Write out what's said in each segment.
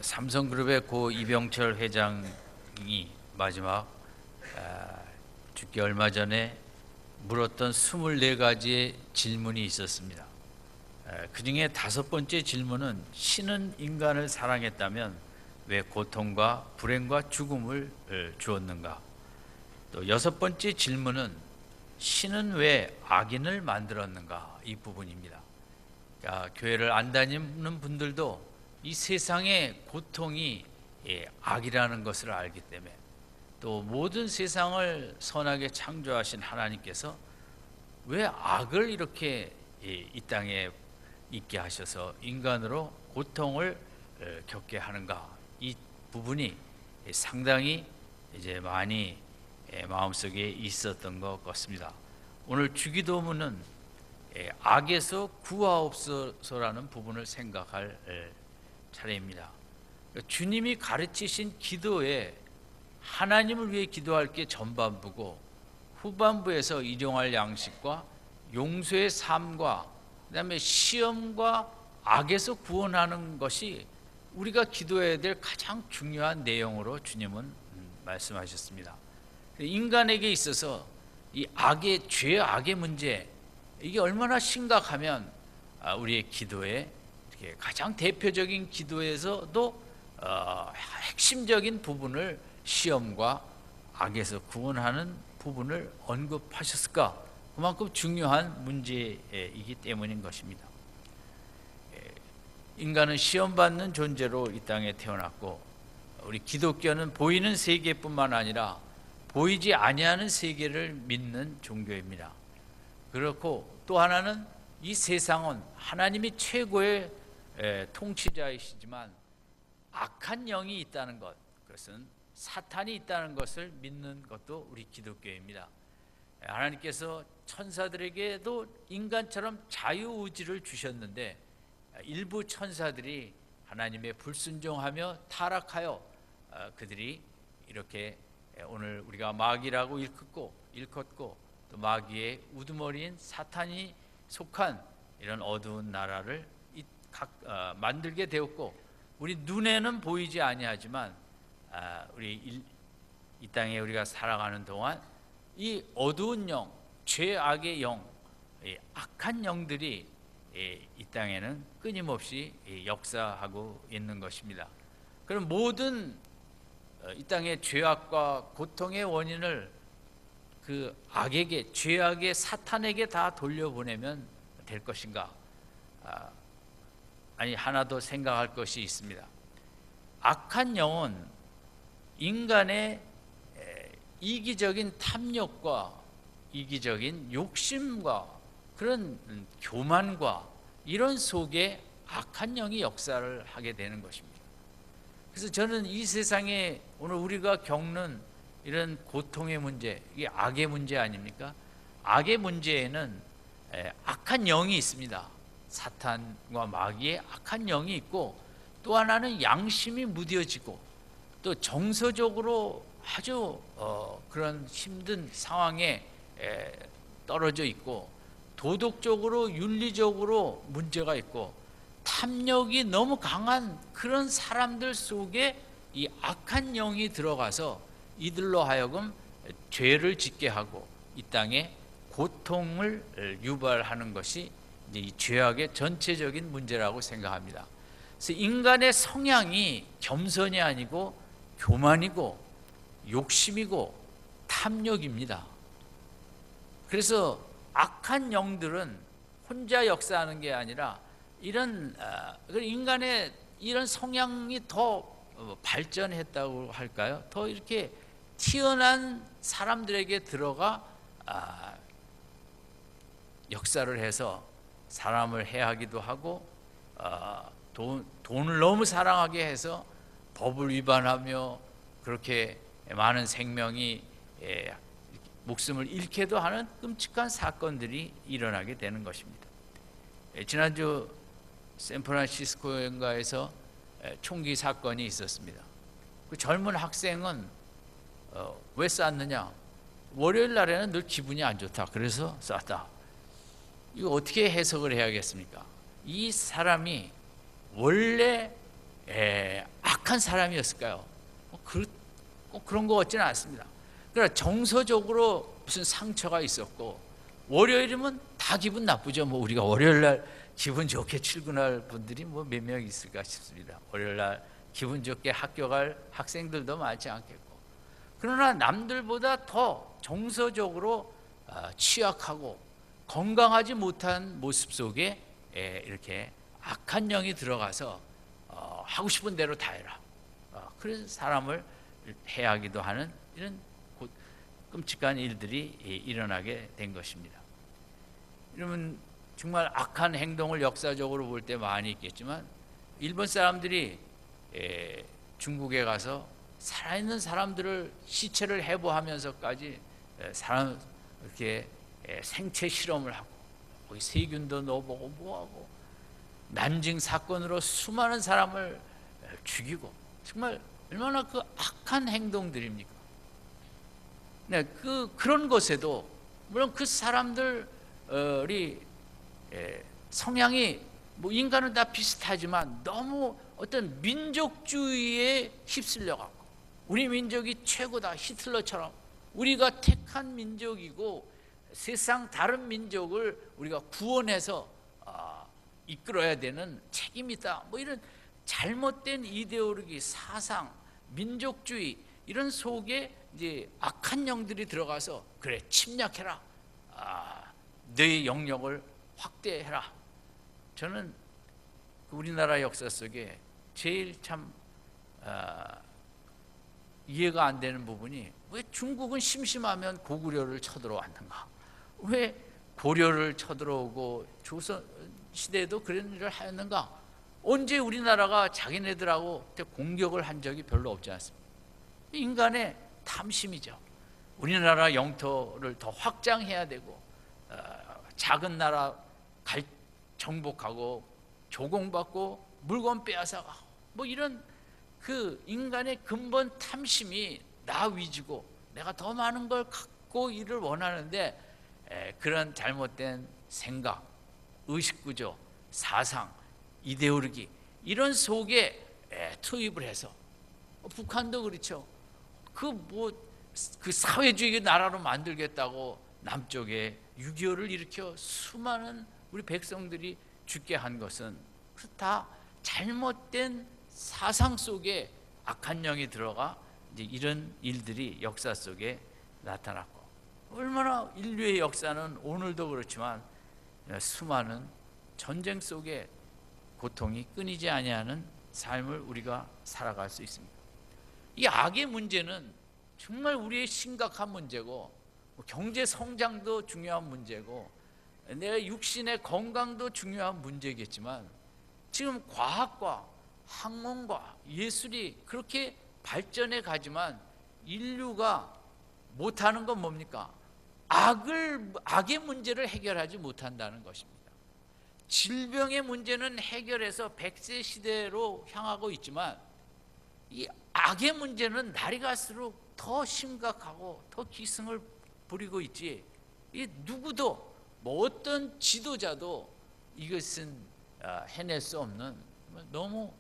삼성그룹의 고 이병철 회장이 마지막 죽기 얼마 전에 물었던 24가지의 질문이 있었습니다. 그중에 5번째 질문은 신은 인간을 사랑했다면 왜 고통과 불행과 죽음을 주었는가? 또 6번째 질문은 신은 왜 악인을 만들었는가? 이 부분입니다. 교회를 안 다니는 분들도 이 세상의 고통이 악이라는 것을 알기 때문에, 또 모든 세상을 선하게 창조하신 하나님께서 왜 악을 이렇게 이 땅에 있게 하셔서 인간으로 고통을 겪게 하는가? 이 부분이 상당히 이제 많이 마음속에 있었던 것 같습니다. 오늘 주기도문은 악에서 구하옵소서라는 부분을 생각할 차례입니다. 주님이 가르치신 기도에 하나님을 위해 기도할 게 전반부고, 후반부에서 일용할 양식과 용서의 삶과 그다음에 시험과 악에서 구원하는 것이 우리가 기도해야 될 가장 중요한 내용으로 주님은 말씀하셨습니다. 인간에게 있어서 이 악의 죄, 악의 문제, 이게 얼마나 심각하면 우리의 기도에 이렇게 가장 대표적인 기도에서도 핵심적인 부분을, 시험과 악에서 구원하는 부분을 언급하셨을까? 그만큼 중요한 문제이기 때문인 것입니다. 인간은 시험받는 존재로 이 땅에 태어났고, 우리 기독교는 보이는 세계뿐만 아니라 보이지 아니하는 세계를 믿는 종교입니다. 그렇고 또 하나는 이 세상은 하나님이 최고의 통치자이시지만 악한 영이 있다는 것, 그것은 사탄이 있다는 것을 믿는 것도 우리 기독교입니다. 하나님께서 천사들에게도 인간처럼 자유의지를 주셨는데, 일부 천사들이 하나님의 불순종하며 타락하여 그들이 이렇게 오늘 우리가 마귀라고 일컫고 또 마귀의 우두머리인 사탄이 속한 이런 어두운 나라를 만들게 되었고, 우리 눈에는 보이지 아니하지만 우리 이 땅에 우리가 살아가는 동안 이 어두운 영, 죄악의 영, 악한 영들이 이 땅에는 끊임없이 역사하고 있는 것입니다. 그럼 모든 이 땅의 죄악과 고통의 원인을 그 악에게, 죄악의 사탄에게 다 돌려보내면 될 것인가? 아니, 하나 더 생각할 것이 있습니다. 악한 영은 인간의 이기적인 탐욕과 이기적인 욕심과 그런 교만과 이런 속에 악한 영이 역사를 하게 되는 것입니다. 그래서 저는 이 세상에 오늘 우리가 겪는 이런 고통의 문제, 이게 악의 문제 아닙니까? 악의 문제에는 악한 영이 있습니다. 사탄과 마귀의 악한 영이 있고, 또 하나는 양심이 무뎌지고, 또 정서적으로 아주 그런 힘든 상황에 떨어져 있고, 도덕적으로 윤리적으로 문제가 있고, 탐욕이 너무 강한 그런 사람들 속에 이 악한 영이 들어가서 이들로 하여금 죄를 짓게 하고 이 땅에 고통을 유발하는 것이 이제 이 죄악의 전체적인 문제라고 생각합니다. 그래서 인간의 성향이 겸손이 아니고 교만이고 욕심이고 탐욕입니다. 그래서 악한 영들은 혼자 역사하는 게 아니라 이런 인간의 이런 성향이 더 발전했다고 할까요? 더 이렇게 튀어난 사람들에게 들어가 역사를 해서 사람을 해하기도 하고, 돈을 너무 사랑하게 해서 법을 위반하며 그렇게 많은 생명이 목숨을 잃게도 하는 끔찍한 사건들이 일어나게 되는 것입니다. 지난주 샌프란시스코인가에서 총기 사건이 있었습니다. 그 젊은 학생은 왜 쐈느냐? 월요일 날에는 늘 기분이 안 좋다, 그래서 쐈다. 이거 어떻게 해석을 해야겠습니까? 이 사람이 원래 악한 사람이었을까요? 꼭 그런 것 같지는 않습니다. 그러나 정서적으로 무슨 상처가 있었고, 월요일이면 다 기분 나쁘죠. 뭐 우리가 월요일 날 기분 좋게 출근할 분들이 뭐 몇 명 있을까 싶습니다. 월요일 날 기분 좋게 학교 갈 학생들도 많지 않겠고, 그러나 남들보다 더 정서적으로 취약하고 건강하지 못한 모습 속에 이렇게 악한 영이 들어가서 하고 싶은 대로 다 해라. 그래서 사람을 해하기도 하는 이런 끔찍한 일들이 일어나게 된 것입니다. 여러분, 정말 악한 행동을 역사적으로 볼 때 많이 있겠지만, 일본 사람들이 중국에 가서 살아있는 사람들을 시체를 해부하면서까지 사람 이렇게 생체 실험을 하고, 거기 세균도 넣어보고 뭐하고, 난징 사건으로 수많은 사람을 죽이고, 정말 얼마나 그 악한 행동들입니까? 네, 그런 것에도 물론 그 사람들이 성향이 뭐 인간은 다 비슷하지만 너무 어떤 민족주의에 휩쓸려 갖고, 우리 민족이 최고다, 히틀러처럼 우리가 택한 민족이고 세상 다른 민족을 우리가 구원해서 이끌어야 되는 책임이 있다, 뭐 이런 잘못된 이데올로기, 사상, 민족주의 이런 속에 이제 악한 영들이 들어가서, 그래 침략해라, 너의 영역을 확대해라. 저는 우리나라 역사 속에 제일 참 이해가 안 되는 부분이, 왜 중국은 심심하면 고구려를 쳐들어왔는가? 왜 고려를 쳐들어오고 조선 시대에도 그런 일을 하였는가? 언제 우리나라가 자기네들하고 공격을 한 적이 별로 없지 않습니까? 인간의 탐심이죠. 우리나라 영토를 더 확장해야 되고, 작은 나라 정복하고 조공받고 물건 빼앗아가고, 뭐 이런 그 인간의 근본 탐심이 나 위주고 내가 더 많은 걸 갖고 일을 원하는데, 그런 잘못된 생각, 의식구조, 사상, 이데올로기 이런 속에 투입을 해서, 북한도 그렇죠. 그 사회주의 나라로 만들겠다고 남쪽에 6.25를 일으켜 수많은 우리 백성들이 죽게 한 것은 다 잘못된 사상 속에 악한 영이 들어가 이제 이런 일들이 역사 속에 나타났고, 얼마나 인류의 역사는 오늘도 그렇지만 수많은 전쟁 속에 고통이 끊이지 아니하는 삶을 우리가 살아갈 수 있습니다. 이 악의 문제는 정말 우리의 심각한 문제고, 경제 성장도 중요한 문제고, 내 육신의 건강도 중요한 문제겠지만, 지금 과학과 학문과 예술이 그렇게 발전해 가지만 인류가 못하는 건 뭡니까? 악의 문제를 해결하지 못한다는 것입니다. 질병의 문제는 해결해서 100세 시대로 향하고 있지만, 이 악의 문제는 날이 갈수록 더 심각하고 더 기승을 부리고 있지, 이 누구도 뭐 어떤 지도자도 이것은 해낼 수 없는 너무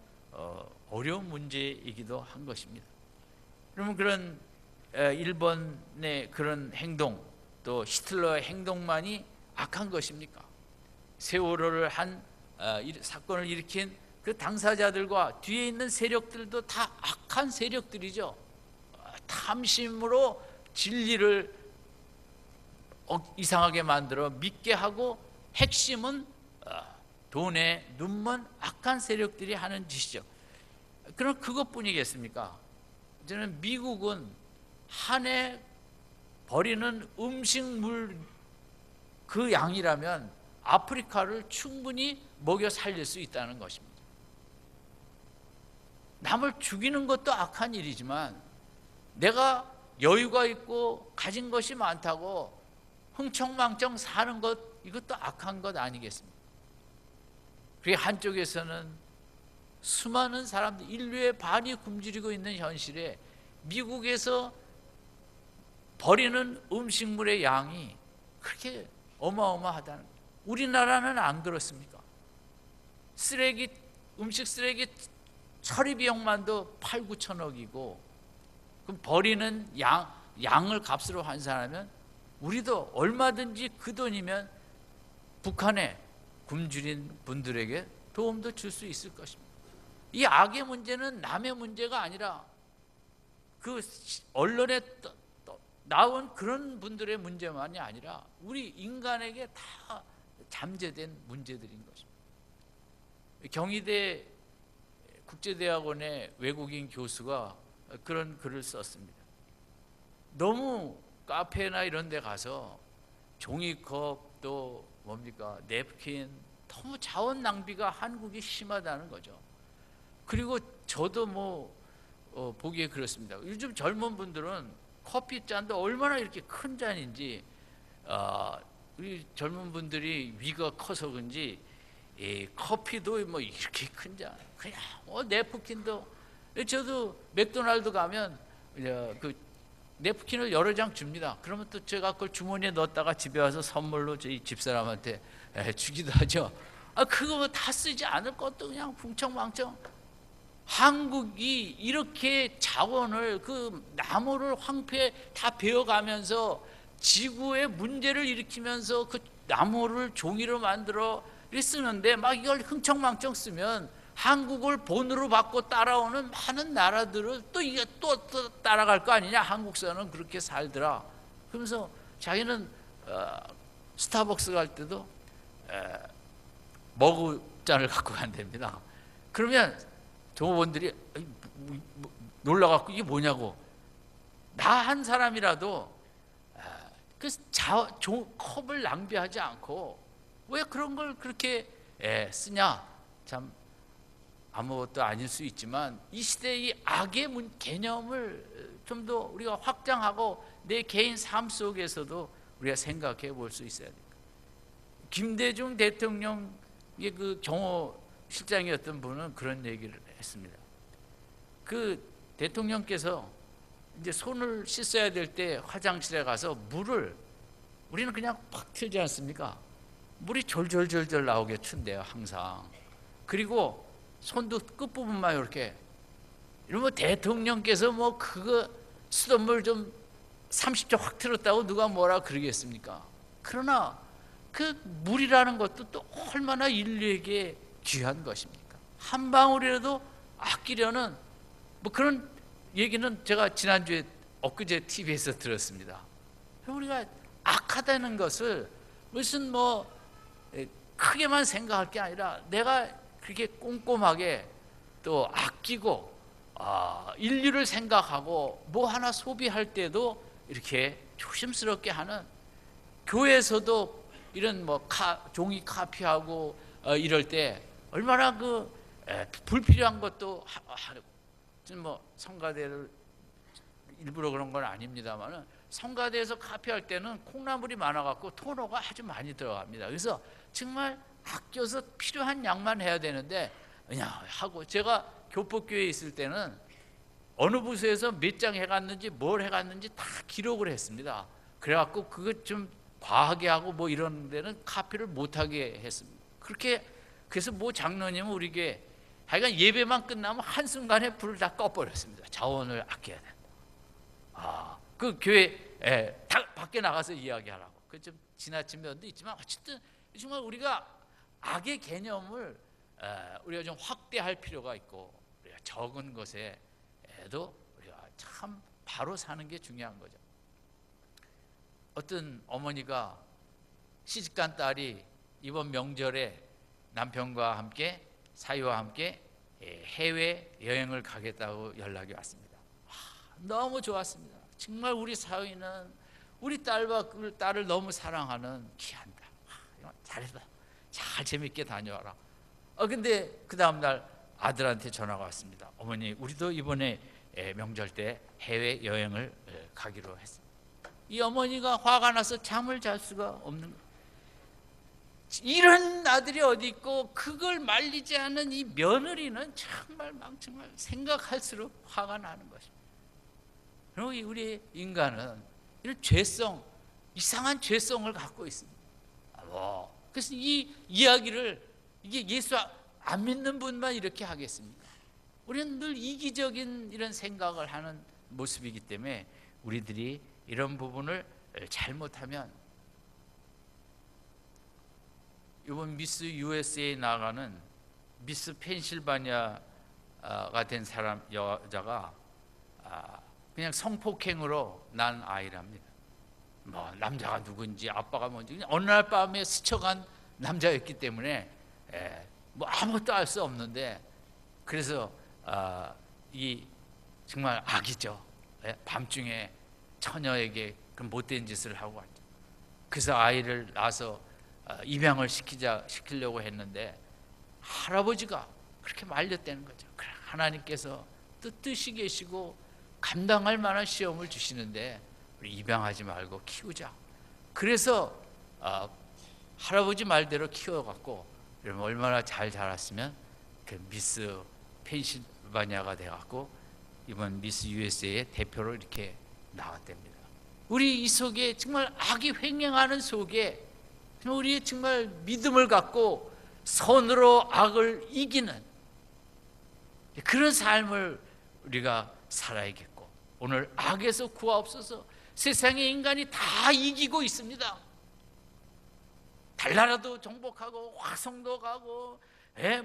어려운 문제이기도 한 것입니다. 그러면 그런 일본의 그런 행동, 또 히틀러의 행동만이 악한 것입니까? 세월호를 한 사건을 일으킨 그 당사자들과 뒤에 있는 세력들도 다 악한 세력들이죠. 탐심으로 진리를 이상하게 만들어 믿게 하고, 핵심은 돈에 눈먼 악한 세력들이 하는 짓이죠. 그럼 그것뿐이겠습니까? 저는 미국은 한 해 버리는 음식물 그 양이라면 아프리카를 충분히 먹여 살릴 수 있다는 것입니다. 남을 죽이는 것도 악한 일이지만, 내가 여유가 있고 가진 것이 많다고 흥청망청 사는 것, 이것도 악한 것 아니겠습니까? 그게 한쪽에서는 수많은 사람들, 인류의 반이 굶주리고 있는 현실에 미국에서 버리는 음식물의 양이 그렇게 어마어마하다는 거예요. 우리나라는 안 그렇습니까? 음식 쓰레기 처리 비용만도 8, 9천억이고, 그럼 버리는 양을 값으로 환산하면 우리도 얼마든지 그 돈이면 북한에 굶주린 분들에게 도움도 줄 수 있을 것입니다. 이 악의 문제는 남의 문제가 아니라 그 언론에 나온 그런 분들의 문제만이 아니라 우리 인간에게 다 잠재된 문제들인 것입니다. 경희대 국제대학원의 외국인 교수가 그런 글을 썼습니다. 너무 카페나 이런 데 가서 종이컵 또 뭡니까 냅킨 너무 자원 낭비가 한국이 심하다는 거죠. 그리고 저도 보기에 그렇습니다. 요즘 젊은 분들은 커피 잔도 얼마나 이렇게 큰 잔인지, 우리 젊은 분들이 위가 커서 그런지 커피도 이렇게 큰 잔, 그냥 냅킨도, 저도 맥도날드 가면 그 냅킨을 여러 장 줍니다. 그러면 또 제가 그걸 주머니에 넣었다가 집에 와서 선물로 저희 집사람한테 주기도 하죠. 그거 다 쓰지 않을 것도 그냥 풍청망청. 한국이 이렇게 자원을, 그 나무를 황폐 다 베어가면서 지구의 문제를 일으키면서 그 나무를 종이로 만들어 쓰는데 막 이걸 흥청망청 쓰면 한국을 본으로 받고 따라오는 많은 나라들을 또 이게 또 따라갈 거 아니냐. 한국사는 그렇게 살더라. 그러면서 자기는 스타벅스 갈 때도 머그잔을 갖고 간답니다. 그러면 종업원들이 놀라갖고 이게 뭐냐고. 나 한 사람이라도 그 컵을 낭비하지 않고 왜 그런 걸 그렇게 쓰냐. 참 아무것도 아닐 수 있지만 이 시대의 악의 개념을 좀 더 우리가 확장하고 내 개인 삶 속에서도 우리가 생각해 볼 수 있어야 됩니다. 김대중 대통령의 그 경호실장이었던 분은 그런 얘기를 했습니다. 그 대통령께서 이제 손을 씻어야 될 때 화장실에 가서 물을, 우리는 그냥 팍 틀지 않습니까? 물이 졸졸졸졸 나오게 춘대요 항상. 그리고 손도 끝부분만 이렇게, 이러면 대통령께서 그거 수돗물 좀 30초 확 틀었다고 누가 뭐라 그러겠습니까? 그러나 그 물이라는 것도 또 얼마나 인류에게 귀한 것입니까? 한 방울이라도 아끼려는 그런 얘기는 제가 지난주에 엊그제 TV에서 들었습니다. 우리가 악하다는 것을 무슨 크게만 생각할 게 아니라 내가 그렇게 꼼꼼하게 또 아끼고 인류를 생각하고 뭐 하나 소비할 때도 이렇게 조심스럽게 하는, 교회에서도 이런 종이 카피하고 이럴 때 얼마나 불필요한 것도 성가대를 일부러 그런 건 아닙니다만은 성가대에서 카피할 때는 콩나물이 많아갖고 토너가 아주 많이 들어갑니다. 그래서 정말 아껴서 필요한 양만 해야 되는데 그냥 하고, 제가 교법교회에 있을 때는 어느 부서에서 몇 장 해갔는지 뭘 해갔는지 다 기록을 했습니다. 그래갖고 그것 좀 과하게 하고 이런 데는 카피를 못하게 했습니다. 그렇게 그래서 장로님은 우리 교회 하여간 예배만 끝나면 한순간에 불을 다 꺼버렸습니다. 자원을 아껴야 된다. 그 교회 밖에 나가서 이야기하라고. 그 좀 지나친 면도 있지만 어쨌든 정말 우리가 악의 개념을 우리가 좀 확대할 필요가 있고, 우리가 적은 것에도 우리가 참 바로 사는 게 중요한 거죠. 어떤 어머니가 시집간 딸이 이번 명절에 남편과 함께 사위와 함께 해외 여행을 가겠다고 연락이 왔습니다. 너무 좋았습니다. 정말 우리 사위는 우리 딸을 너무 사랑하는 귀한 딸. 잘했다. 잘 재밌게 다녀와라. 근데 그 다음날 아들한테 전화가 왔습니다. 어머니, 우리도 이번에 명절 때 해외 여행을 가기로 했습니다. 이 어머니가 화가 나서 잠을 잘 수가 없는 거예요. 이런 아들이 어디 있고, 그걸 말리지 않은 이 며느리는 정말 생각할수록 화가 나는 것입니다. 그리고 우리 인간은 이런 이상한 죄성을 갖고 있습니다. 그래서 이 이야기를, 이게 예수 안 믿는 분만 이렇게 하겠습니까? 우리는 늘 이기적인 이런 생각을 하는 모습이기 때문에 우리들이 이런 부분을 잘못하면 이번 미스 USA 나가는 미스 펜실바니아가 된 사람 여자가 그냥 성폭행으로 난 아이랍니다. 뭐 남자가 누군지 아빠가 뭔지 그냥 어느 날 밤에 스쳐간 남자였기 때문에 뭐 아무것도 알 수 없는데, 그래서 이 정말 악이죠. 밤중에 처녀에게 그런 못된 짓을 하고 왔죠. 그래서 아이를 낳아서 입양을 시키려고 했는데 할아버지가 그렇게 말렸다는 거죠. 그래, 하나님께서 뜻이 계시고 감당할 만한 시험을 주시는데 우리 입양하지 말고 키우자. 그래서 할아버지 말대로 키워갖고 그러면 얼마나 잘 자랐으면 그 미스 펜실바니아가 돼갖고 이번 미스 USA의 대표로 이렇게 나왔답니다. 우리 이 속에 정말 악이 횡행하는 속에 우리 정말 믿음을 갖고 선으로 악을 이기는 그런 삶을 우리가 살아야겠고, 오늘 악에서 구하옵소서. 세상의 인간이 다 이기고 있습니다. 달나라도 정복하고 화성도 가고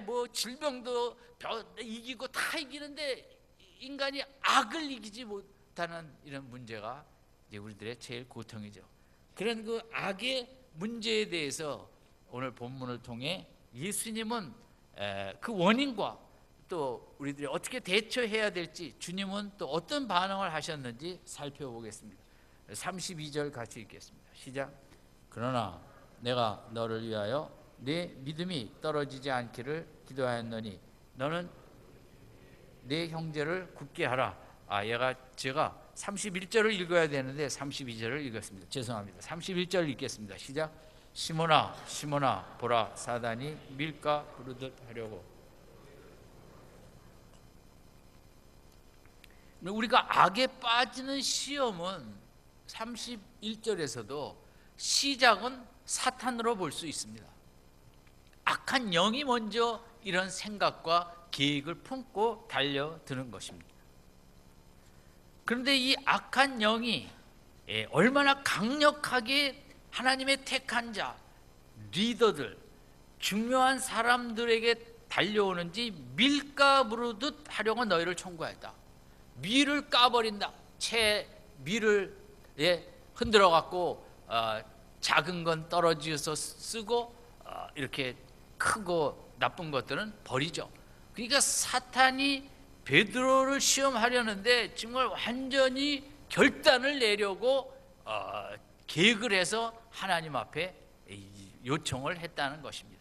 뭐 질병도 이기고 다 이기는데 인간이 악을 이기지 못하는 이런 문제가 이제 우리들의 제일 고통이죠. 그런 그 악의 문제에 대해서 오늘 본문을 통해 예수님은 그 원인과 또 우리들이 어떻게 대처해야 될지, 주님은 또 어떤 반응을 하셨는지 살펴보겠습니다. 32절 같이 읽겠습니다. 시작. 그러나 내가 너를 위하여 내 믿음이 떨어지지 않기를 기도하였노니 너는 내 형제를 굳게 하라. 제가 31절을 읽어야 되는데 32절을 읽었습니다. 죄송합니다. 31절 읽겠습니다. 시작. 시몬아 시몬아 보라, 사단이 밀가 부르듯 하려고. 우리가 악에 빠지는 시험은 31절에서도 시작은 사탄으로 볼 수 있습니다. 악한 영이 먼저 이런 생각과 계획을 품고 달려드는 것입니다. 그런데 이 악한 영이 얼마나 강력하게 하나님의 택한 자, 리더들, 중요한 사람들에게 달려오는지 밀가 부르듯 하려고 너희를 청구했다. 밀을 까버린다. 밀을 흔들어 갖고 작은 건 떨어져서 쓰고 이렇게 크고 나쁜 것들은 버리죠. 그러니까 사탄이 베드로를 시험하려는데 정말 완전히 결단을 내려고 계획을 해서 하나님 앞에 요청을 했다는 것입니다.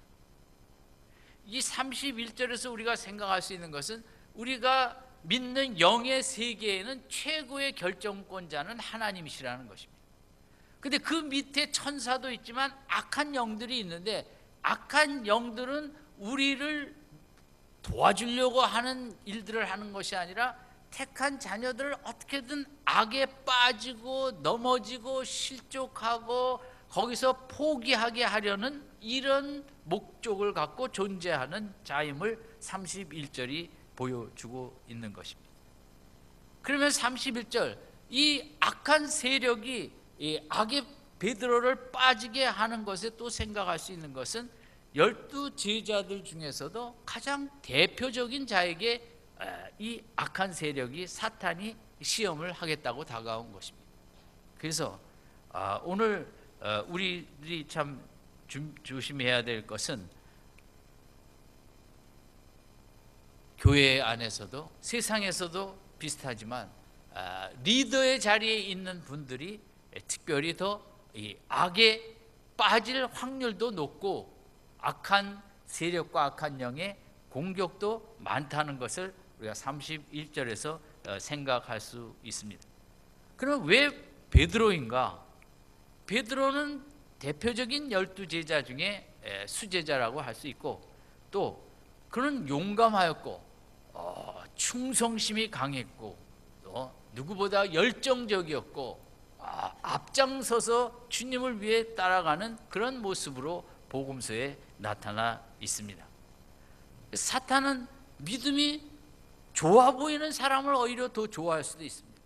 이 31절에서 우리가 생각할 수 있는 것은 우리가 믿는 영의 세계에는 최고의 결정권자는 하나님이시라는 것입니다. 근데 그 밑에 천사도 있지만 악한 영들이 있는데, 악한 영들은 우리를 도와주려고 하는 일들을 하는 것이 아니라 택한 자녀들을 어떻게든 악에 빠지고 넘어지고 실족하고 거기서 포기하게 하려는 이런 목적을 갖고 존재하는 자임을 31절이 보여주고 있는 것입니다. 그러면 31절, 이 악한 세력이 이 악의 베드로를 빠지게 하는 것에 또 생각할 수 있는 것은 12 제자들 중에서도 가장 대표적인 자에게 이 악한 세력이, 사탄이 시험을 하겠다고 다가온 것입니다. 그래서 오늘 우리들이 참 조심해야 될 것은 교회 안에서도 세상에서도 비슷하지만 리더의 자리에 있는 분들이 특별히 더 이 악에 빠질 확률도 높고 악한 세력과 악한 영의 공격도 많다는 것을 우리가 31절에서 생각할 수 있습니다. 그럼 왜 베드로인가? 베드로는 대표적인 12 제자 중에 수제자라고 할 수 있고, 또 그는 용감하였고 충성심이 강했고 또 누구보다 열정적이었고 앞장서서 주님을 위해 따라가는 그런 모습으로 복음서에 나타나 있습니다. 사탄은 믿음이 좋아 보이는 사람을 오히려 더 좋아할 수도 있습니다.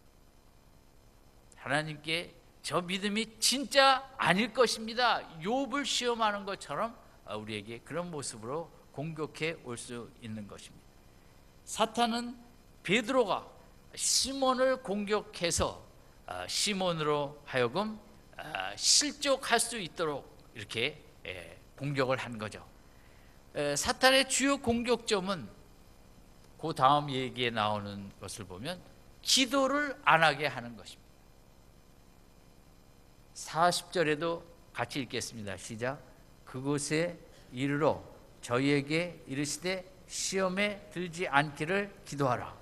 하나님께 저 믿음이 진짜 아닐 것입니다, 욥을 시험하는 것처럼 우리에게 그런 모습으로 공격해 올 수 있는 것입니다. 사탄은 베드로가 시몬을 공격해서 시몬으로 하여금 실족할 수 있도록 이렇게 공격을 한 거죠. 사탄의 주요 공격점은 그 다음 얘기에 나오는 것을 보면 기도를 안 하게 하는 것입니다. 40절에도 같이 읽겠습니다. 시작. 그곳에 이르러 저희에게 이르시되 시험에 들지 않기를 기도하라.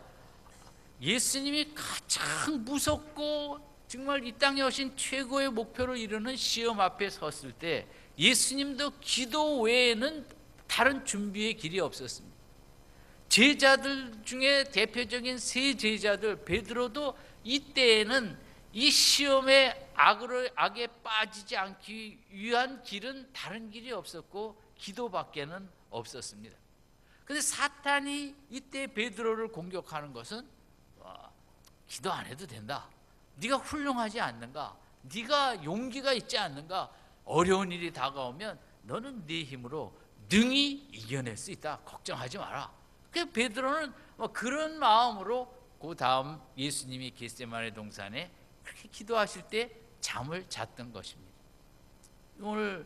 예수님이 가장 무섭고 정말 이 땅에 오신 최고의 목표를 이루는 시험 앞에 섰을 때 예수님도 기도 외에는 다른 준비의 길이 없었습니다. 제자들 중에 대표적인 세 제자들 베드로도 이때에는 이 시험의 악에 빠지지 않기 위한 길은 다른 길이 없었고 기도밖에는 없었습니다. 그런데 사탄이 이때 베드로를 공격하는 것은 기도 안 해도 된다, 네가 훌륭하지 않는가, 네가 용기가 있지 않는가, 어려운 일이 다가오면 너는 네 힘으로 능히 이겨낼 수 있다, 걱정하지 마라. 그래서 베드로는 그런 마음으로 그 다음 예수님이 겟세마네 동산에 그렇게 기도하실 때 잠을 잤던 것입니다. 오늘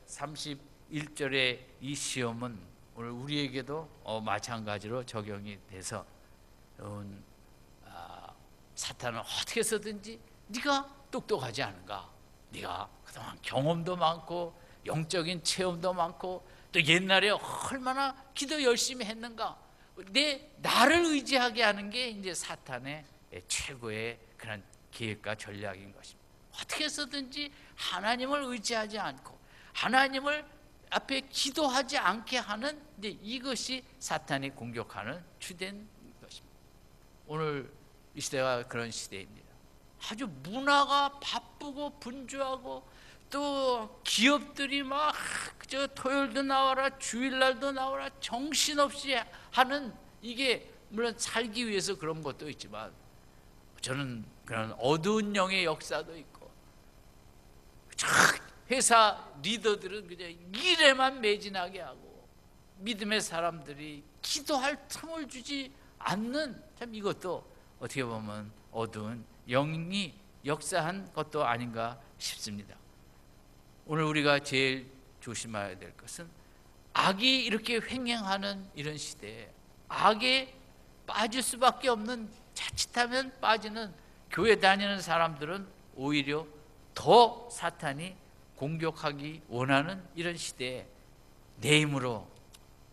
31절의 이 시험은 오늘 우리에게도 마찬가지로 적용이 돼서 사탄은 어떻게 해서든지 네가 똑똑하지 않은가, 네가 그동안 경험도 많고 영적인 체험도 많고 또 옛날에 얼마나 기도 열심히 했는가, 나를 의지하게 하는 게 이제 사탄의 최고의 그런 계획과 전략인 것입니다. 어떻게 해서든지 하나님을 의지하지 않고 하나님을 앞에 기도하지 않게 하는 이것이 사탄이 공격하는 주된 것입니다. 오늘 이 시대가 그런 시대입니다. 아주 문화가 바쁘고 분주하고 또 기업들이 막 토요일도 나와라 주일날도 나와라 정신없이 하는, 이게 물론 살기 위해서 그런 것도 있지만 저는 그런 어두운 영의 역사도 있고 회사 리더들은 그냥 일에만 매진하게 하고 믿음의 사람들이 기도할 틈을 주지 않는, 참 이것도 어떻게 보면 어두운 영이 역사한 것도 아닌가 싶습니다. 오늘 우리가 제일 조심해야 될 것은 악이 이렇게 횡행하는 이런 시대에 악에 빠질 수밖에 없는, 자칫하면 빠지는 교회 다니는 사람들은 오히려 더 사탄이 공격하기 원하는 이런 시대에 내 힘으로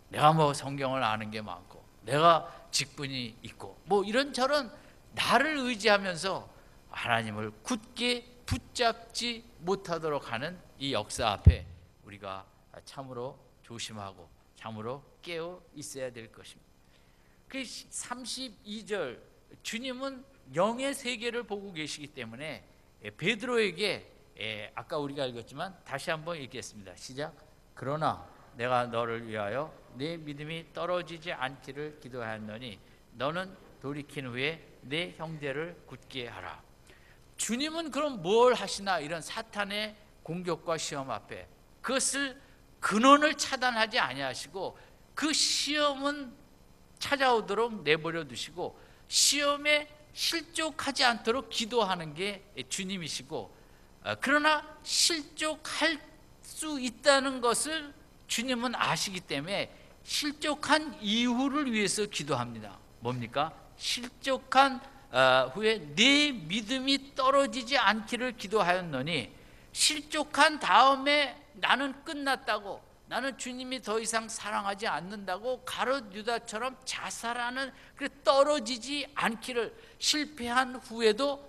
내가 성경을 아는 게 많고 내가 직분이 있고 이런저런 나를 의지하면서 하나님을 굳게 붙잡지 못하도록 하는 이 역사 앞에 우리가 참으로 조심하고 참으로 깨어 있어야 될 것입니다. 그 32절 주님은 영의 세계를 보고 계시기 때문에 베드로에게 아까 우리가 읽었지만 다시 한번 읽겠습니다. 시작. 그러나 내가 너를 위하여 네 믿음이 떨어지지 않기를 기도하였노니 너는 돌이킨 후에 내 형제를 굳게 하라. 주님은 그럼 뭘 하시나, 이런 사탄의 공격과 시험 앞에 그것을 근원을 차단하지 아니하시고 그 시험은 찾아오도록 내버려 두시고 시험에 실족하지 않도록 기도하는 게 주님이시고, 그러나 실족할 수 있다는 것을 주님은 아시기 때문에 실족한 이후를 위해서 기도합니다. 뭡니까? 실족한 후에 내 믿음이 떨어지지 않기를 기도하였노니, 실족한 다음에 나는 끝났다고, 나는 주님이 더 이상 사랑하지 않는다고 가룟 유다처럼 자살하는, 떨어지지 않기를, 실패한 후에도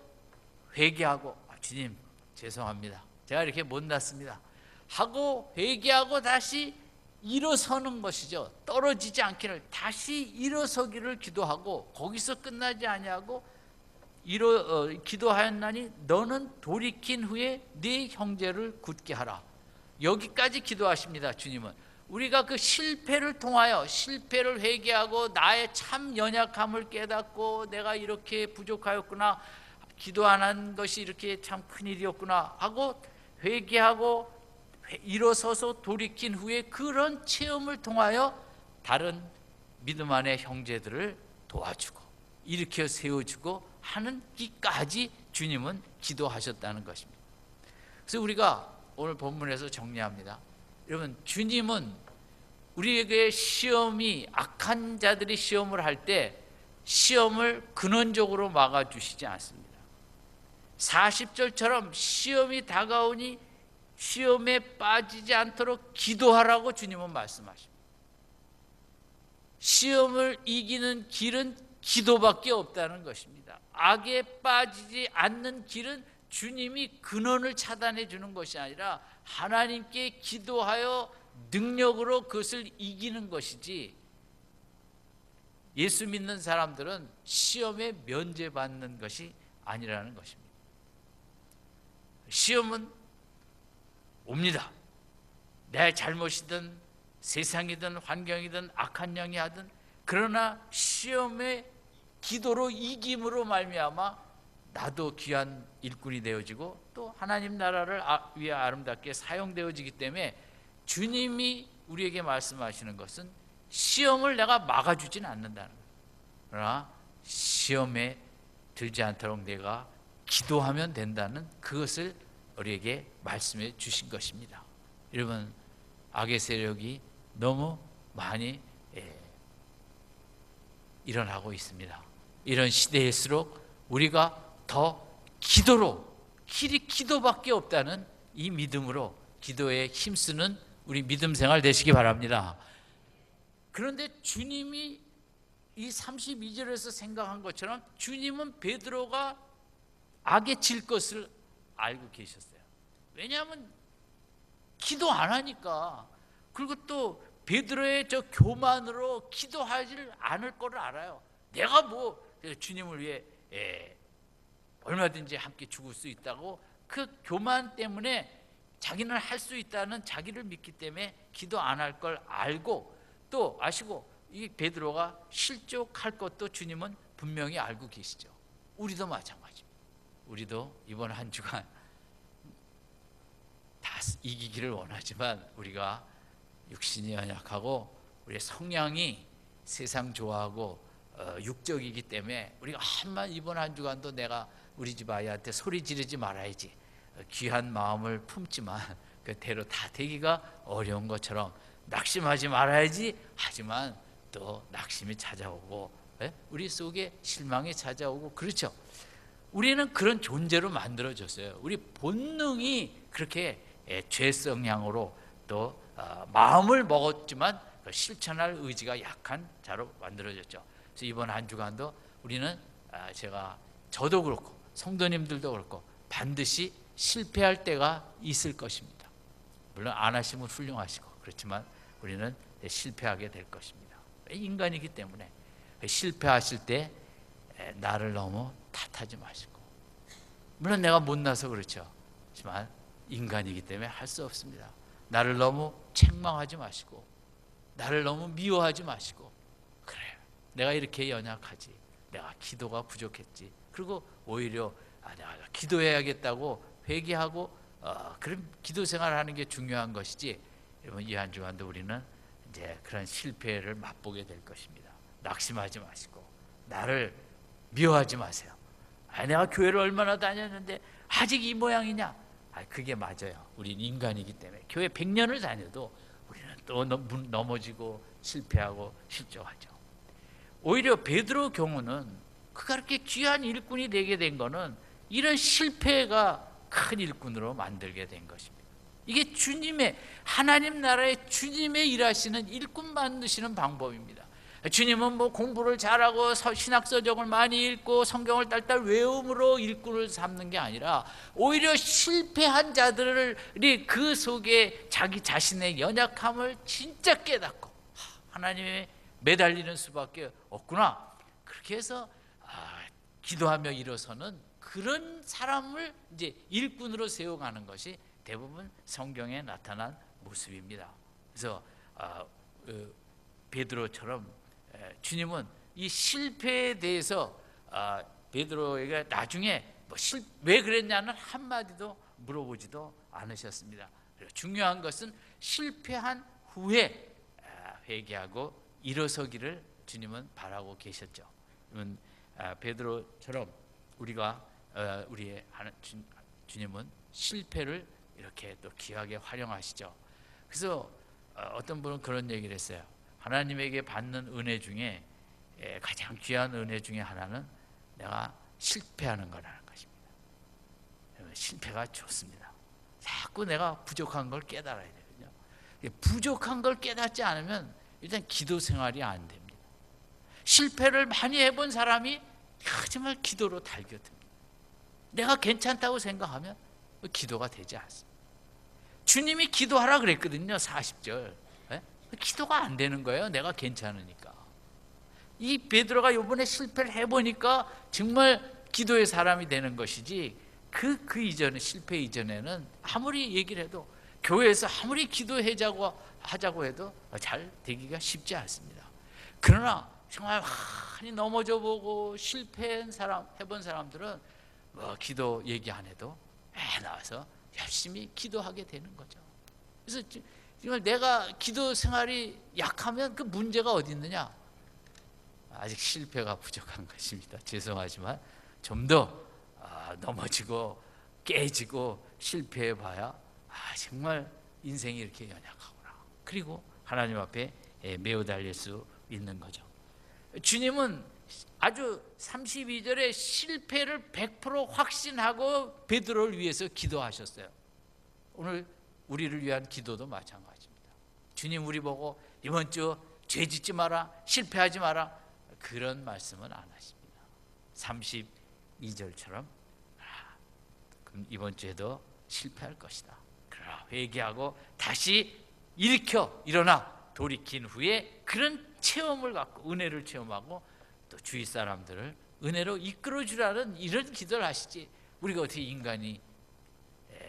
회개하고 주님 죄송합니다, 제가 이렇게 못났습니다 하고 회개하고 다시 일어서는 것이죠. 떨어지지 않기를, 다시 일어서기를 기도하고 거기서 끝나지 아니하고 기도하였나니 너는 돌이킨 후에 네 형제를 굳게 하라. 여기까지 기도하십니다. 주님은 우리가 그 실패를 통하여 실패를 회개하고 나의 참 연약함을 깨닫고 내가 이렇게 부족하였구나, 기도 안 한 것이 이렇게 참 큰일이었구나 하고 회개하고 일어서서 돌이킨 후에 그런 체험을 통하여 다른 믿음 안의 형제들을 도와주고 일으켜 세워주고 하는 기까지 주님은 기도하셨다는 것입니다. 그래서 우리가 오늘 본문에서 정리합니다. 여러분, 주님은 우리에게 시험이, 악한 자들이 시험을 할 때 시험을 근원적으로 막아주시지 않습니다. 40절처럼 시험이 다가오니 시험에 빠지지 않도록 기도하라고 주님은 말씀하십니다. 시험을 이기는 길은 기도밖에 없다는 것입니다. 악에 빠지지 않는 길은 주님이 근원을 차단해 주는 것이 아니라 하나님께 기도하여 능력으로 그것을 이기는 것이지, 예수 믿는 사람들은 시험에 면제받는 것이 아니라는 것입니다. 시험은 옵니다. 내 잘못이든 세상이든 환경이든 악한 영이 하든, 그러나 시험의 기도로 이김으로 말미암아 나도 귀한 일꾼이 되어지고 또 하나님 나라를 위해 아름답게 사용되어지기 때문에 주님이 우리에게 말씀하시는 것은 시험을 내가 막아주지는 않는다는 거예요. 그러나 시험에 들지 않도록 내가 기도하면 된다는 그것을 우리에게 말씀해 주신 것입니다. 여러분, 악의 세력이 너무 많이 일어나고 있습니다. 이런 시대일수록 우리가 더 기도로, 길이 기도밖에 없다는 이 믿음으로 기도에 힘쓰는 우리 믿음 생활 되시기 바랍니다. 그런데 주님이 이 32절에서 생각한 것처럼 주님은 베드로가 악에 질 것을 알고 계셨어요. 왜냐하면 기도 안 하니까. 그리고 또 베드로의 저 교만으로 기도하지 않을 거를 알아요. 내가 뭐 주님을 위해 얼마든지 함께 죽을 수 있다고, 그 교만 때문에 자기는 할 수 있다는 자기를 믿기 때문에 기도 안 할 걸 알고, 또 아시고 이 베드로가 실족할 것도 주님은 분명히 알고 계시죠. 우리도 마찬가지입니다. 우리도 이번 한 주간 다 이기기를 원하지만 우리가 육신이 연약하고 우리의 성향이 세상 좋아하고 육적이기 때문에 우리가 한만 이번 한 주간도 내가 우리 집 아이한테 소리 지르지 말아야지, 귀한 마음을 품지만 그 대로 다 되기가 어려운 것처럼 낙심하지 말아야지 하지만 또 낙심이 찾아오고 우리 속에 실망이 찾아오고, 그렇죠. 우리는 그런 존재로 만들어졌어요. 우리 본능이 그렇게 죄 성향으로 또 마음을 먹었지만 실천할 의지가 약한 자로 만들어졌죠. 그래서 이번 한 주간도 우리는 저도 그렇고 성도님들도 그렇고 반드시 실패할 때가 있을 것입니다. 물론 안 하시면 훌륭하시고, 그렇지만 우리는 실패하게 될 것입니다. 인간이기 때문에 실패하실 때 나를 너무 탓하지 마시고, 물론 내가 못나서 그렇죠. 하지만 인간이기 때문에 할 수 없습니다. 나를 너무 책망하지 마시고, 나를 너무 미워하지 마시고, 그래 내가 이렇게 연약하지, 내가 기도가 부족했지, 그리고 오히려 내가 기도해야겠다고 회개하고 그런 기도 생활을 하는 게 중요한 것이지, 여러분 이 한 주간도 우리는 이제 그런 실패를 맛보게 될 것입니다. 낙심하지 마시고 나를 미워하지 마세요. 내가 교회를 얼마나 다녔는데 아직 이 모양이냐? 그게 맞아요. 우린 인간이기 때문에 교회 100년을 다녀도 우리는 또 넘어지고 실패하고 실족하죠. 오히려 베드로 경우는 그가 그렇게 귀한 일꾼이 되게 된 거는 이런 실패가 큰 일꾼으로 만들게 된 것입니다. 이게 주님의, 하나님 나라의 주님의 일하시는 일꾼 만드시는 방법입니다. 주님은 뭐 공부를 잘하고 신학서적을 많이 읽고 성경을 딸딸 외움으로 일꾼을 삼는 게 아니라 오히려 실패한 자들이 그 속에 자기 자신의 연약함을 진짜 깨닫고 하나님에 매달리는 수밖에 없구나, 그렇게 해서 기도하며 일어서는 그런 사람을 이제 일꾼으로 세워가는 것이 대부분 성경에 나타난 모습입니다. 그래서 베드로처럼 주님은 이 실패에 대해서 베드로에게 나중에 왜 그랬냐는 한마디도 물어보지도 않으셨습니다. 중요한 것은 실패한 후에 회개하고 일어서기를 주님은 바라고 계셨죠. 베드로처럼 우리의 주님은 실패를 이렇게 또 귀하게 활용하시죠. 그래서 어떤 분은 그런 얘기를 했어요. 하나님에게 받는 은혜 중에 가장 귀한 은혜 중에 하나는 내가 실패하는 거라는 것입니다. 실패가 좋습니다. 자꾸 내가 부족한 걸 깨달아야 되거든요. 부족한 걸 깨닫지 않으면 일단 기도 생활이 안 됩니다. 실패를 많이 해본 사람이 정말 기도로 달겨듭니다. 내가 괜찮다고 생각하면 기도가 되지 않습니다. 주님이 기도하라 그랬거든요. 40절. 기도가 안 되는 거예요. 내가 괜찮으니까. 이 베드로가 이번에 실패를 해보니까 정말 기도의 사람이 되는 것이지, 그 이전에, 실패 이전에는 아무리 얘기를 해도, 교회에서 아무리 하자고 해도 잘 되기가 쉽지 않습니다. 그러나 정말 많이 넘어져 보고 실패한 사람, 해본 사람들은 기도 얘기 안 해도 나와서 열심히 기도하게 되는 거죠. 그래서 정말 내가 기도 생활이 약하면 그 문제가 어디 있느냐? 아직 실패가 부족한 것입니다. 죄송하지만 좀 더 넘어지고 깨지고 실패해봐야 정말 인생이 이렇게 연약하구나. 그리고 하나님 앞에 매어 달릴 수 있는 거죠. 주님은 아주 32절에 실패를 100% 확신하고 베드로를 위해서 기도하셨어요. 오늘 우리를 위한 기도도 마찬가지입니다. 주님 우리 보고 이번 주 죄 짓지 마라, 실패하지 마라, 그런 말씀은 안 하십니다. 32절처럼 그럼 이번 주에도 실패할 것이다. 그러나 회개하고 다시 일어나 돌이킨 후에 그런 체험을 갖고 은혜를 체험하고 또 주위 사람들을 은혜로 이끌어 주라는 이런 기도를 하시지, 우리가 어떻게 인간이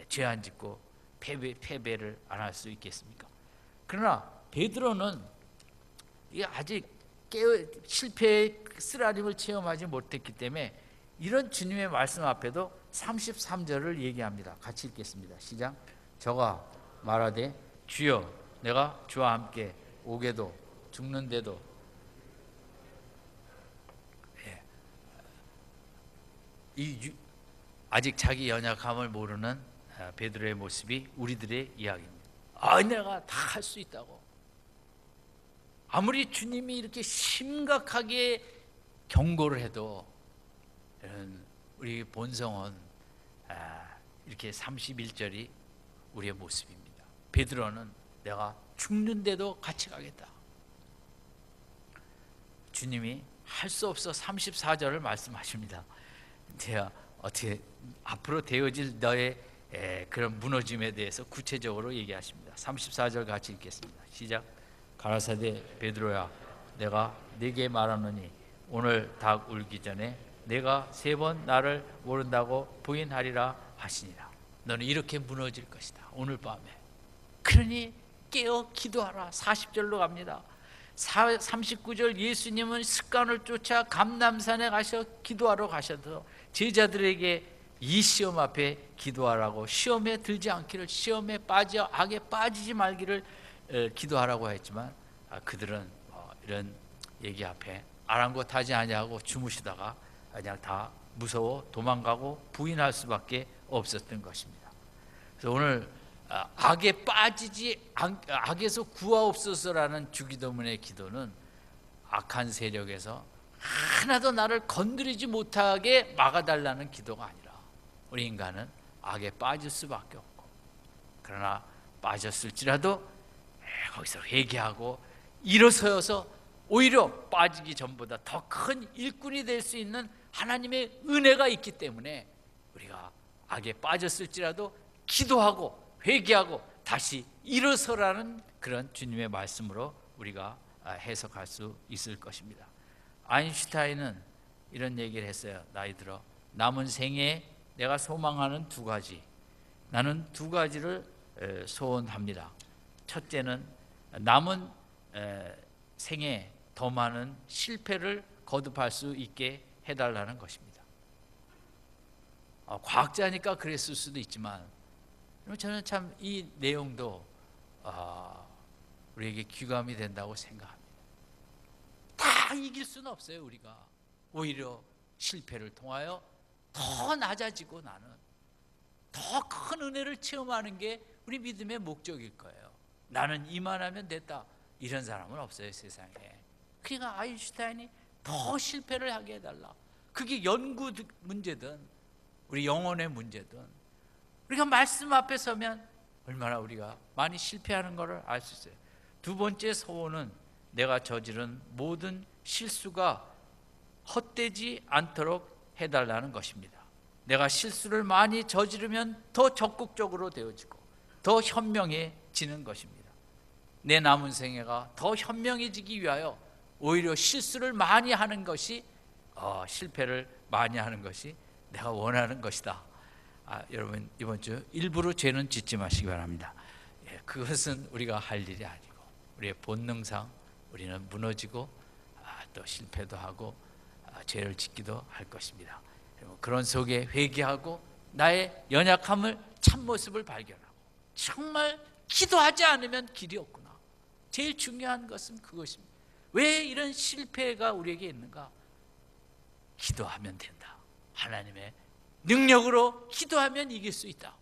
죄 안 짓고 패배를 안 할 수 있겠습니까? 그러나 베드로는 아직 실패의 쓰라림을 체험하지 못했기 때문에 이런 주님의 말씀 앞에도 33절을 얘기합니다. 같이 읽겠습니다. 시작. 저가 말하되 주여 내가 주와 함께 오게도 죽는데도, 아직 자기 연약함을 모르는 베드로의 모습이 우리들의 이야기입니다. 내가 다 할 수 있다고. 아무리 주님이 이렇게 심각하게 경고를 해도 우리 본성은 이렇게 31절이 우리의 모습입니다. 베드로는 내가 죽는데도 같이 가겠다. 주님이 할 수 없어 34절을 말씀하십니다. 내가 어떻게 앞으로 되어질 너의 그런 무너짐에 대해서 구체적으로 얘기하십니다. 34절 같이 읽겠습니다. 시작. 가라사대 베드로야 내가 네게 말하노니 오늘 닭 울기 전에 내가 3번 나를 모른다고 부인하리라 하시니라. 너는 이렇게 무너질 것이다, 오늘 밤에. 그러니 깨어 기도하라. 40절로 갑니다. 39절 예수님은 습관을 쫓아 감람산에 가셔 기도하러 가셔서 제자들에게 이 시험 앞에 기도하라고, 시험에 들지 않기를, 시험에 악에 빠지지 말기를 기도하라고 했지만 그들은 이런 얘기 앞에 아랑곳하지 아니하고 주무시다가 그냥 다 무서워 도망가고 부인할 수밖에 없었던 것입니다. 그래서 오늘 악에 빠지지 악에서 구하옵소서라는 주기도문의 기도는 악한 세력에서 하나도 나를 건드리지 못하게 막아달라는 기도가 아니라, 우리 인간은 악에 빠질 수밖에 없고, 그러나 빠졌을지라도 거기서 회개하고 일어서서 오히려 빠지기 전보다 더 큰 일꾼이 될 수 있는 하나님의 은혜가 있기 때문에 우리가 악에 빠졌을지라도 기도하고 회개하고 다시 일어서라는 그런 주님의 말씀으로 우리가 해석할 수 있을 것입니다. 아인슈타인은 이런 얘기를 했어요. 나이 들어 남은 생에 내가 소망하는 2가지, 나는 2가지를 소원합니다. 첫째는 남은 생에 더 많은 실패를 거듭할 수 있게 해달라는 것입니다. 과학자니까 그랬을 수도 있지만 저는 참 이 내용도 우리에게 귀감이 된다고 생각합니다. 다 이길 수는 없어요. 우리가 오히려 실패를 통하여 더 낮아지고 나는 더 큰 은혜를 체험하는 게 우리 믿음의 목적일 거예요. 나는 이만하면 됐다 이런 사람은 없어요, 세상에. 그러니까 아인슈타인이 더 실패를 하게 해달라. 그게 연구 문제든 우리 영혼의 문제든 우리가 말씀 앞에 서면 얼마나 우리가 많이 실패하는 것을 알 수 있어요. 두 번째 소원은 내가 저지른 모든 실수가 헛되지 않도록 해달라는 것입니다. 내가 실수를 많이 저지르면 더 적극적으로 되어지고 더 현명해지는 것입니다. 내 남은 생애가 더 현명해지기 위하여 오히려 실수를 많이 하는 것이 실패를 많이 하는 것이 내가 원하는 것이다. 여러분 이번 주 일부러 죄는 짓지 마시기 바랍니다. 그것은 우리가 할 일이 아니고 우리의 본능상 우리는 무너지고 또 실패도 하고 죄를 짓기도 할 것입니다. 그런 속에 회개하고 나의 연약함을 참모습을 발견하고 정말 기도하지 않으면 길이 없구나. 제일 중요한 것은 그것입니다. 왜 이런 실패가 우리에게 있는가? 기도하면 된다. 하나님의 능력으로 기도하면 이길 수 있다.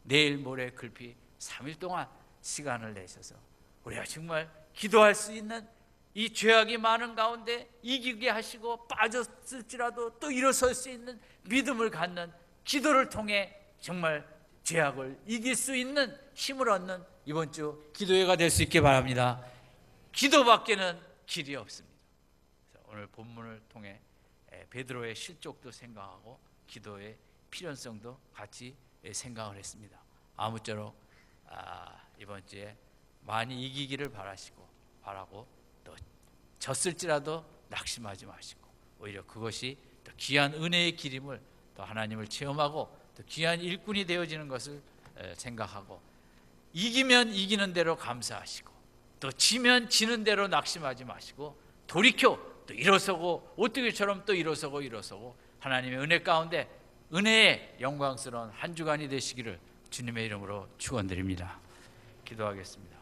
내일 모레 글피 3일 동안 시간을 내셔서 우리가 정말 기도할 수 있는 이 죄악이 많은 가운데 이기게 하시고 빠졌을지라도 또 일어설 수 있는 믿음을 갖는 기도를 통해 정말 죄악을 이길 수 있는 힘을 얻는 이번 주 기도회가 될 수 있게 바랍니다. 기도밖에는 길이 없습니다. 그래서 오늘 본문을 통해 베드로의 실족도 생각하고 기도의 필연성도 같이 생각을 했습니다. 아무쪼록 이번 주에 많이 이기기를 바라고 또 졌을지라도 낙심하지 마시고 오히려 그것이 또 귀한 은혜의 길임을 또 하나님을 체험하고 또 귀한 일꾼이 되어지는 것을 생각하고 이기면 이기는 대로 감사하시고 또 지면 지는 대로 낙심하지 마시고 돌이켜 또 일어서고 오뜨기처럼 또 일어서고 하나님의 은혜 가운데 은혜의 영광스러운 한 주간이 되시기를 주님의 이름으로 축원드립니다. 기도하겠습니다.